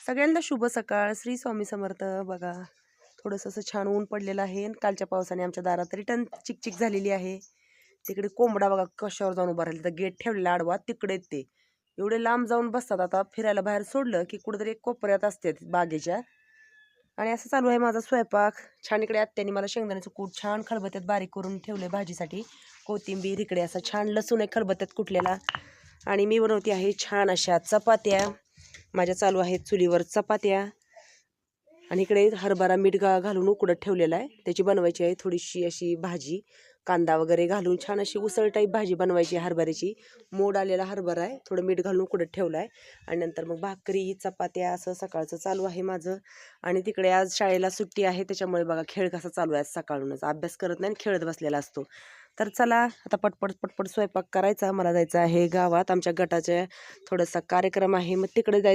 सगळ्यांना शुभ सकाळ. श्री स्वामी समर्थ. बघा थोडंसं असं छान ऊन पडलेलं आहे आणि कालच्या पावसाने आमच्या दारात रिटर्न चिकचिक झालेली आहे. तिकडे कोंबडा बघा कशावर जाऊन उभा राहिला, तर गेट ठेवलेला आडवा तिकडे ते एवढे लांब जाऊन बसतात. आता फिरायला बाहेर सोडलं की कुठेतरी एक कोपऱ्यात असते बागेच्या. आणि असं चालू आहे माझा स्वयंपाक. छान इकडे आत्याने मला शेंगदाण्याचं कूट छान खलबत्त्यात बारीक करून ठेवले भाजीसाठी. कोथिंबीर इकडे असं छान लसूण आहे खलबत्त्यात कुटलेला. आणि मी बनवते आहे छान अशा चपात्या. माझ्या चालू आहेत चुलीवर चपात्या. आणि इकडे हरभरा मीठ घालून उकडत ठेवलेला आहे, त्याची बनवायची आहे थोडीशी अशी भाजी. कांदा वगैरे घालून छान अशी उसळ टाईप भाजी बनवायची हरभऱ्याची. मोड आलेला हरभरा आहे, थोडं मीठ घालून उकडत ठेवला आहे. आणि नंतर मग भाकरी चपात्या असं सकाळचं चालू आहे माझं. आणि तिकडे आज शाळेला सुट्टी आहे, त्याच्यामुळे बघा खेळ कसा चालू आहे. सकाळूनच अभ्यास करत नाही, खेळत बसलेला असतो. तर चला आता पटपट पटपट स्वयंपाक करायचा. मला जायचं आहे गावात, आमच्या गटाच्या थोडासा कार्यक्रम आहे, मग तिकडे जायचं.